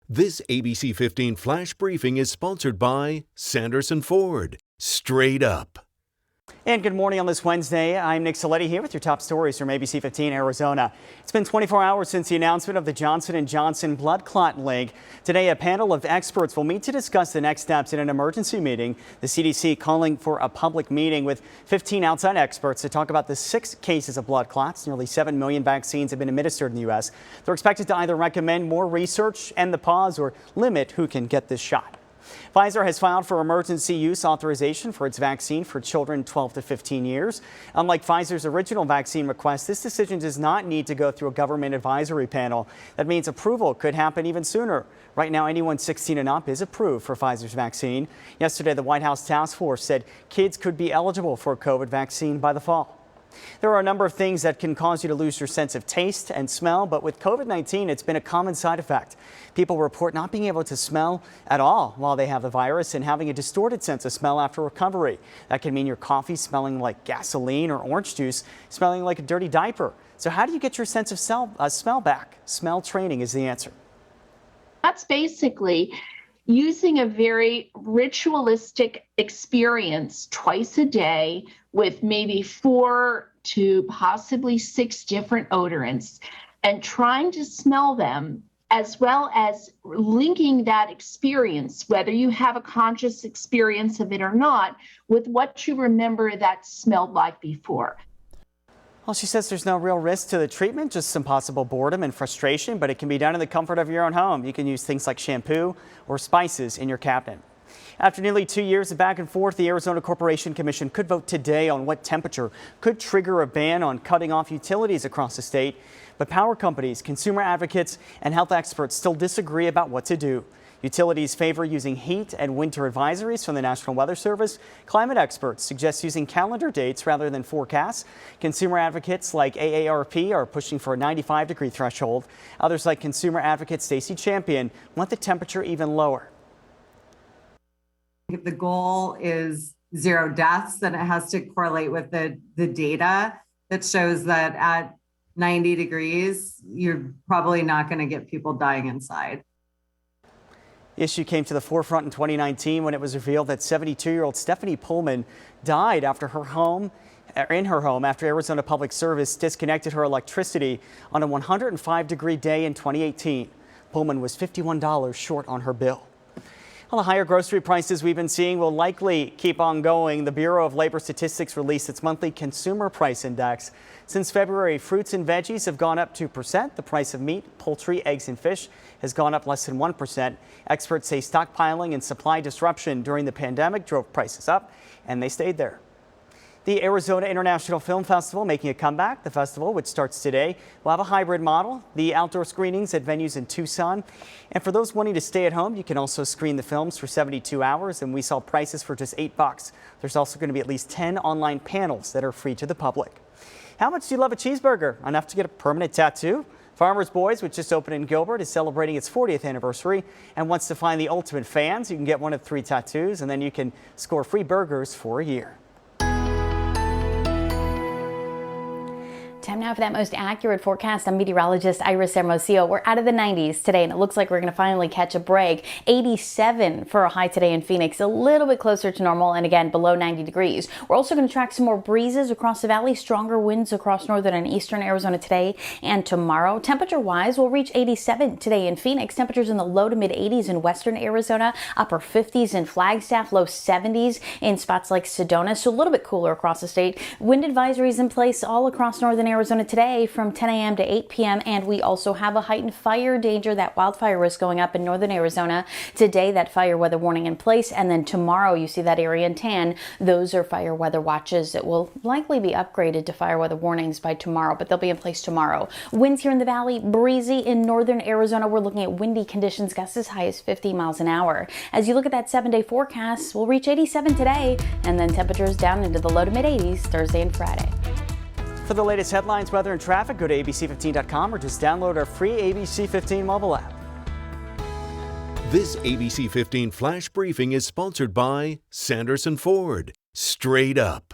This ABC 15 Flash Briefing is sponsored by Sanderson Ford. Straight up. And good morning on this Wednesday. I'm Nick CILETTI here with your top stories from ABC15 Arizona. It's been 24 hours since the announcement of the Johnson & Johnson blood clot link. Today, a panel of experts will meet to discuss the next steps in an emergency meeting. The CDC calling for a public meeting with 15 outside experts to talk about the 6 cases of blood clots. Nearly 7 million vaccines have been administered in the U.S. They're expected to either recommend more research, end the pause, or limit who can get this shot. PFIZER has filed for emergency use authorization for its vaccine for children 12 to 15 years. Unlike Pfizer's original vaccine request, this decision does not need to go through a government advisory panel. That means approval could happen even sooner. Right now, anyone 16 and up is approved for Pfizer's vaccine. Yesterday, the White House task force said kids could be eligible for a COVID vaccine by the fall. There are a number of things that can cause you to lose your sense of taste and smell, but with COVID-19, it's been a common side effect. People report not being able to smell at all while they have the virus and having a distorted sense of smell after recovery. That can mean your coffee smelling like gasoline or orange juice smelling like a dirty diaper. So how do you get your sense of smell back? Smell training is the answer. That's basically using a very ritualistic experience twice a day with maybe 4 to possibly 6 different odorants and trying to smell them, as well as linking that experience, whether you have a conscious experience of it or not, with what you remember that smelled like before. Well, she says there's no real risk to the treatment, just some possible boredom and frustration, but it can be done in the comfort of your own home. You can use things like shampoo or spices in your cabinet. After nearly 2 years of back and forth, the Arizona Corporation Commission could vote today on what temperature could trigger a ban on cutting off utilities across the state. But power companies, consumer advocates, and health experts still disagree about what to do. Utilities favor using heat and winter advisories from the National Weather Service. Climate experts suggest using calendar dates rather than forecasts. Consumer advocates like AARP are pushing for a 95-degree threshold. Others like consumer advocate Stacey Champion want the temperature even lower. If the goal is 0 deaths, then it has to correlate with the data that shows that at 90 degrees, you're probably not going to get people dying inside. The issue came to the forefront in 2019 when it was revealed that 72-year-old Stephanie Pullman died in her home after Arizona Public Service disconnected her electricity on a 105-degree day in 2018. Pullman was $51 short on her bill. Well, the higher grocery prices we've been seeing will likely keep on going. The Bureau of Labor Statistics released its monthly consumer price index. Since February, fruits and veggies have gone up 2%. The price of meat, poultry, eggs, and fish has gone up less than 1%. Experts say stockpiling and supply disruption during the pandemic drove prices up, and they stayed there. The Arizona International Film Festival making a comeback. The festival, which starts today, will have a hybrid model. The outdoor screenings at venues in Tucson. And for those wanting to stay at home, you can also screen the films for 72 hours, and we saw prices for just $8. There's also going to be at least 10 online panels that are free to the public. How much do you love a cheeseburger? Enough to get a permanent tattoo? Farmer's Boys, which just opened in Gilbert, is celebrating its 40th anniversary and wants to find the ultimate fans. You can get one of 3 tattoos, and then you can score free burgers for a year. Time now for that most accurate forecast. I'm meteorologist Iris Hermosillo. We're out of the 90s today, and it looks like we're going to finally catch a break. 87 for a high today in Phoenix, a little bit closer to normal, and again below 90 degrees. We're also going to track some more breezes across the valley, stronger winds across northern and eastern Arizona today and tomorrow. Temperature-wise, we'll reach 87 today in Phoenix. Temperatures in the low to mid 80s in western Arizona, upper 50s in Flagstaff, low 70s in spots like Sedona, so a little bit cooler across the state. Wind advisories in place all across northern Arizona today from 10 a.m. to 8 p.m. And we also have a heightened fire danger, that wildfire risk going up in northern Arizona. Today, that fire weather warning in place. And then tomorrow, you see that area in tan. Those are fire weather watches that will likely be upgraded to fire weather warnings by tomorrow, but they'll be in place tomorrow. Winds here in the valley, breezy in northern Arizona. We're looking at windy conditions, gusts as high as 50 miles an hour. As you look at that 7-day forecast, we'll reach 87 today, and then temperatures down into the low to mid 80s Thursday and Friday. For the latest headlines, weather, and traffic, go to abc15.com or just download our free ABC15 mobile app. This ABC 15 Flash Briefing is sponsored by Sanderson Ford. Straight up.